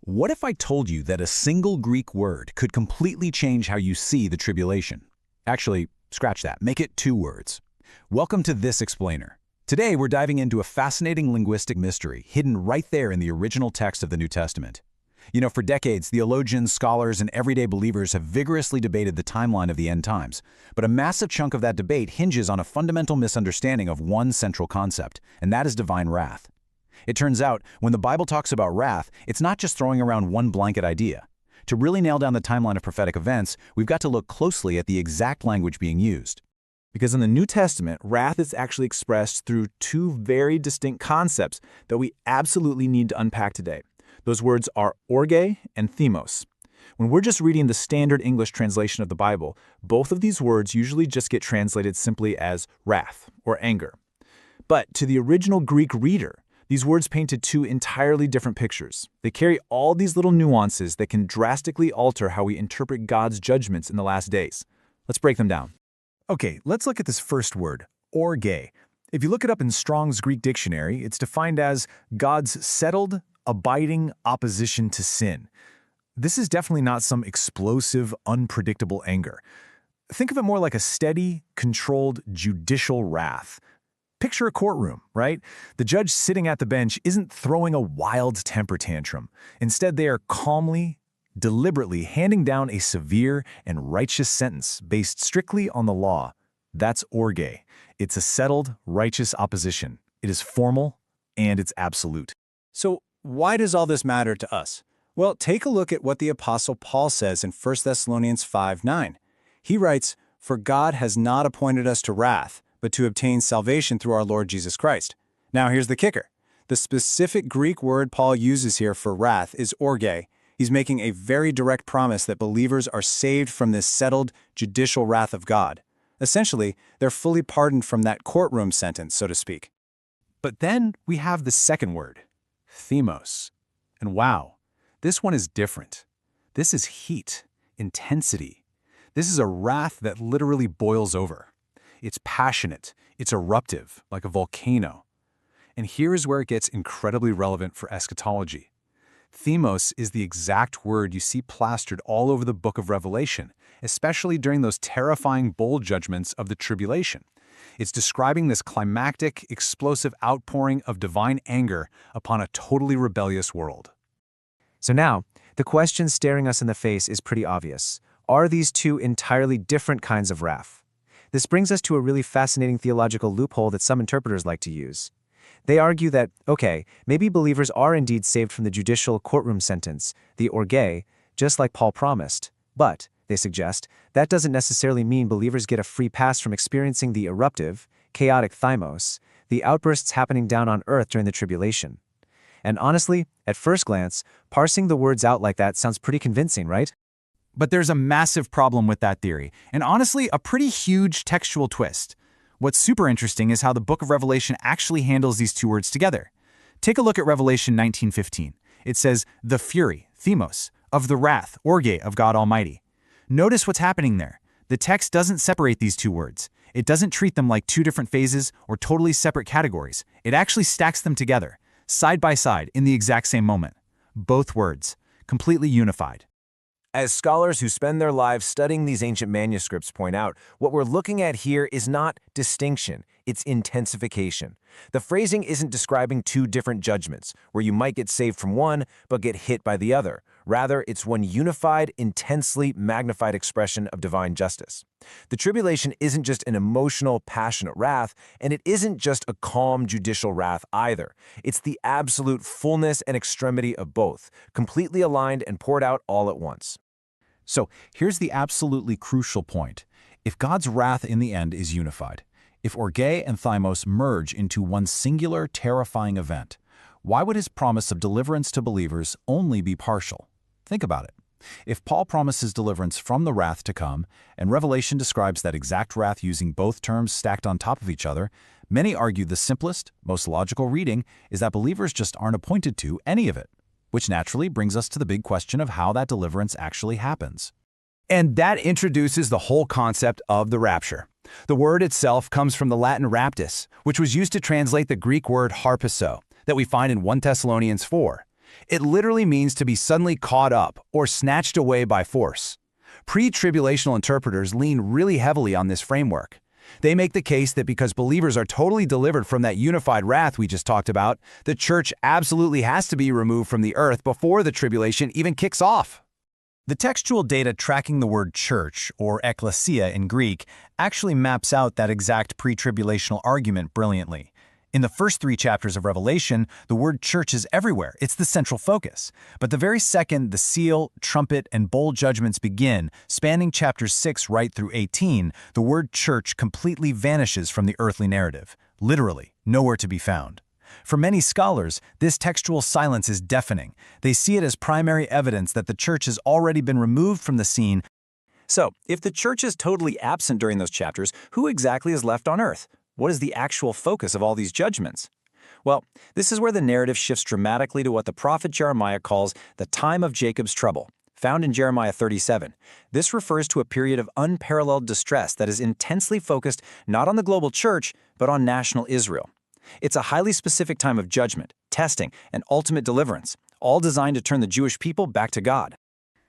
What if I told you that a single Greek word could completely change how you see the tribulation? Actually, scratch that. Make it 2 words. Welcome to This Explainer. Today, we're diving into a fascinating linguistic mystery hidden right there in the original text of the New Testament. You know, for decades, theologians, scholars, and everyday believers have vigorously debated the timeline of the end times. But a massive chunk of that debate hinges on a fundamental misunderstanding of one central concept, and that is divine wrath. It turns out, when the Bible talks about wrath, it's not just throwing around one blanket idea. To really nail down the timeline of prophetic events, we've got to look closely at the exact language being used. Because in the New Testament, wrath is actually expressed through 2 very distinct concepts that we absolutely need to unpack today. Those words are orge and themos. When we're just reading the standard English translation of the Bible, both of these words usually just get translated simply as wrath or anger. But to the original Greek reader, these words painted 2 entirely different pictures. They carry all these little nuances that can drastically alter how we interpret God's judgments in the last days. Let's break them down. Okay, let's look at this first word, orge. If you look it up in Strong's Greek dictionary, it's defined as God's settled, abiding opposition to sin. This is definitely not some explosive, unpredictable anger. Think of it more like a steady, controlled, judicial wrath. Picture a courtroom, right? The judge sitting at the bench isn't throwing a wild temper tantrum. Instead, they are calmly, deliberately handing down a severe and righteous sentence based strictly on the law. That's orge. It's a settled, righteous opposition. It is formal, and it's absolute. So why does all this matter to us? Well, take a look at what the Apostle Paul says in 1 Thessalonians 5:9. He writes, "For God has not appointed us to wrath, but to obtain salvation through our Lord Jesus Christ." Now here's the kicker. The specific Greek word Paul uses here for wrath is orge. He's making a very direct promise that believers are saved from this settled, judicial wrath of God. Essentially, they're fully pardoned from that courtroom sentence, so to speak. But then we have the second word, themos. And wow, this one is different. This is heat, intensity. This is a wrath that literally boils over. It's passionate, it's eruptive, like a volcano. And here is where it gets incredibly relevant for eschatology. Themos is the exact word you see plastered all over the book of Revelation, especially during those terrifying bowl judgments of the tribulation. It's describing this climactic, explosive outpouring of divine anger upon a totally rebellious world. So now, the question staring us in the face is pretty obvious. Are these 2 entirely different kinds of wrath? This brings us to a really fascinating theological loophole that some interpreters like to use. They argue that, okay, maybe believers are indeed saved from the judicial courtroom sentence, the orge, just like Paul promised. But, they suggest, that doesn't necessarily mean believers get a free pass from experiencing the eruptive, chaotic thymos, the outbursts happening down on earth during the tribulation. And honestly, at first glance, parsing the words out like that sounds pretty convincing, right? But there's a massive problem with that theory, and honestly, a pretty huge textual twist. What's super interesting is how the book of Revelation actually handles these 2 words together. Take a look at Revelation 19:15. It says, "the fury, themos, of the wrath, orge, of God Almighty." Notice what's happening there. The text doesn't separate these 2 words. It doesn't treat them like 2 different phases or totally separate categories. It actually stacks them together, side by side, in the exact same moment. Both words, completely unified. As scholars who spend their lives studying these ancient manuscripts point out, what we're looking at here is not distinction, it's intensification. The phrasing isn't describing 2 different judgments, where you might get saved from one but get hit by the other. Rather, it's one unified, intensely magnified expression of divine justice. The tribulation isn't just an emotional, passionate wrath, and it isn't just a calm, judicial wrath either. It's the absolute fullness and extremity of both, completely aligned and poured out all at once. So here's the absolutely crucial point. If God's wrath in the end is unified, if orge and thymos merge into one singular, terrifying event, why would his promise of deliverance to believers only be partial? Think about it. If Paul promises deliverance from the wrath to come, and Revelation describes that exact wrath using both terms stacked on top of each other, many argue the simplest, most logical reading is that believers just aren't appointed to any of it, which naturally brings us to the big question of how that deliverance actually happens. And that introduces the whole concept of the rapture. The word itself comes from the Latin raptus, which was used to translate the Greek word harpazo that we find in 1 Thessalonians 4. It literally means to be suddenly caught up or snatched away by force. Pre-tribulational interpreters lean really heavily on this framework. They make the case that because believers are totally delivered from that unified wrath we just talked about, the church absolutely has to be removed from the earth before the tribulation even kicks off. The textual data tracking the word church, or ekklesia in Greek, actually maps out that exact pre-tribulational argument brilliantly. In the first 3 chapters of Revelation, the word church is everywhere. It's the central focus. But the very second the seal, trumpet, and bowl judgments begin, spanning chapters 6 right through 18, the word church completely vanishes from the earthly narrative. Literally, nowhere to be found. For many scholars, this textual silence is deafening. They see it as primary evidence that the church has already been removed from the scene. So, if the church is totally absent during those chapters, who exactly is left on earth? What is the actual focus of all these judgments? Well, this is where the narrative shifts dramatically to what the prophet Jeremiah calls the time of Jacob's trouble, found in Jeremiah 37. This refers to a period of unparalleled distress that is intensely focused not on the global church, but on national Israel. It's a highly specific time of judgment, testing, and ultimate deliverance, all designed to turn the Jewish people back to God.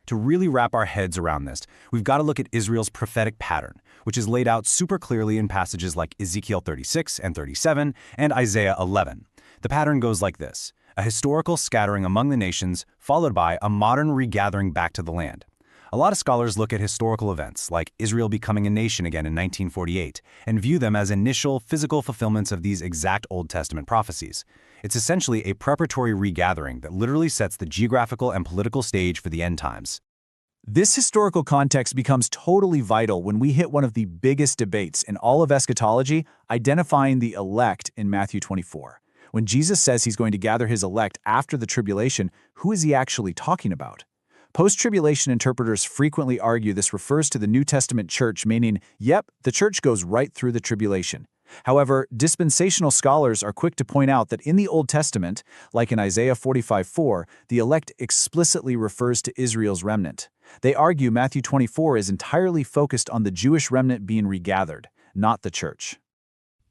To really wrap our heads around this, we've got to look at Israel's prophetic pattern, which is laid out super clearly in passages like Ezekiel 36 and 37 and Isaiah 11. The pattern goes like this: a historical scattering among the nations, followed by a modern regathering back to the land. A lot of scholars look at historical events, like Israel becoming a nation again in 1948, and view them as initial physical fulfillments of these exact Old Testament prophecies. It's essentially a preparatory regathering that literally sets the geographical and political stage for the end times. This historical context becomes totally vital when we hit one of the biggest debates in all of eschatology, identifying the elect in Matthew 24. When Jesus says he's going to gather his elect after the tribulation, who is he actually talking about? Post-tribulation interpreters frequently argue this refers to the New Testament church, meaning, yep, the church goes right through the tribulation. However, dispensational scholars are quick to point out that in the Old Testament, like in Isaiah 45:4, the elect explicitly refers to Israel's remnant. They argue Matthew 24 is entirely focused on the Jewish remnant being regathered, not the church.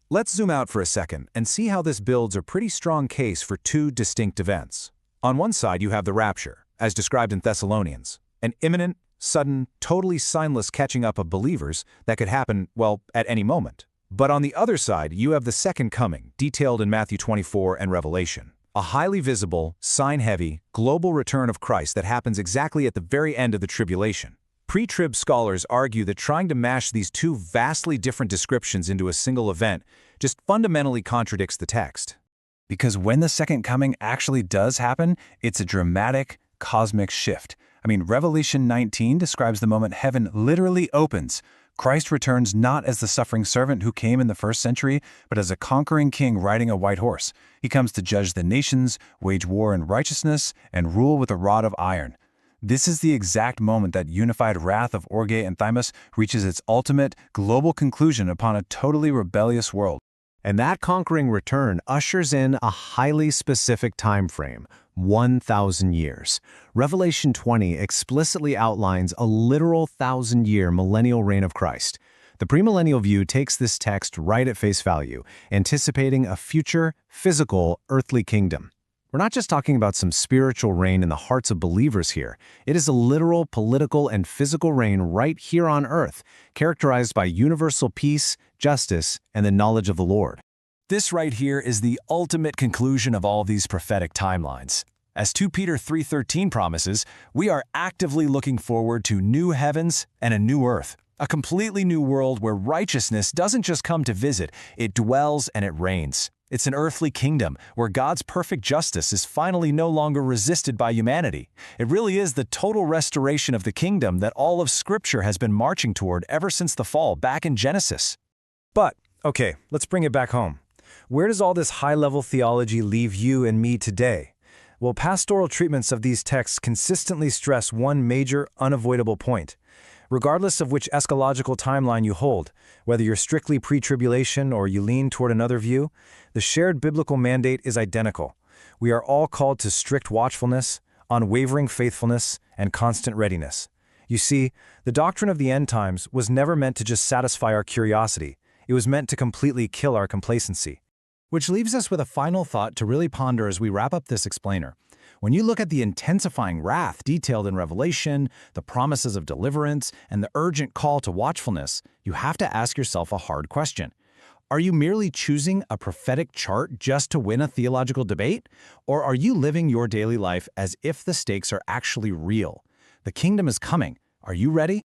Let's zoom out for a second and see how this builds a pretty strong case for 2 distinct events. On one side, you have the rapture, as described in Thessalonians, an imminent, sudden, totally signless catching up of believers that could happen, well, at any moment. But on the other side, you have the second coming, detailed in Matthew 24 and Revelation, a highly visible, sign-heavy, global return of Christ that happens exactly at the very end of the tribulation. Pre-trib scholars argue that trying to mash these 2 vastly different descriptions into a single event just fundamentally contradicts the text. Because when the second coming actually does happen, it's a dramatic, cosmic shift. Revelation 19 describes the moment heaven literally opens. Christ returns not as the suffering servant who came in the first century, but as a conquering king riding a white horse. He comes to judge the nations, wage war in righteousness, and rule with a rod of iron. This is the exact moment that unified wrath of Orge and Thymus reaches its ultimate, global conclusion upon a totally rebellious world. And that conquering return ushers in a highly specific time frame, 1,000 years. Revelation 20 explicitly outlines a literal 1,000-year millennial reign of Christ. The premillennial view takes this text right at face value, anticipating a future, physical, earthly kingdom. We're not just talking about some spiritual reign in the hearts of believers here. It is a literal political and physical reign right here on earth, characterized by universal peace, justice, and the knowledge of the Lord. This right here is the ultimate conclusion of all these prophetic timelines. As 2 Peter 3:13 promises, we are actively looking forward to new heavens and a new earth, a completely new world where righteousness doesn't just come to visit, it dwells and it reigns. It's an earthly kingdom where God's perfect justice is finally no longer resisted by humanity. It really is the total restoration of the kingdom that all of Scripture has been marching toward ever since the fall back in Genesis. But, okay, let's bring it back home. Where does all this high-level theology leave you and me today? Well, pastoral treatments of these texts consistently stress one major, unavoidable point. Regardless of which eschatological timeline you hold, whether you're strictly pre-tribulation or you lean toward another view, the shared biblical mandate is identical. We are all called to strict watchfulness, unwavering faithfulness, and constant readiness. You see, the doctrine of the end times was never meant to just satisfy our curiosity. It was meant to completely kill our complacency. Which leaves us with a final thought to really ponder as we wrap up this explainer. When you look at the intensifying wrath detailed in Revelation, the promises of deliverance, and the urgent call to watchfulness, you have to ask yourself a hard question. Are you merely choosing a prophetic chart just to win a theological debate? Or are you living your daily life as if the stakes are actually real? The kingdom is coming. Are you ready?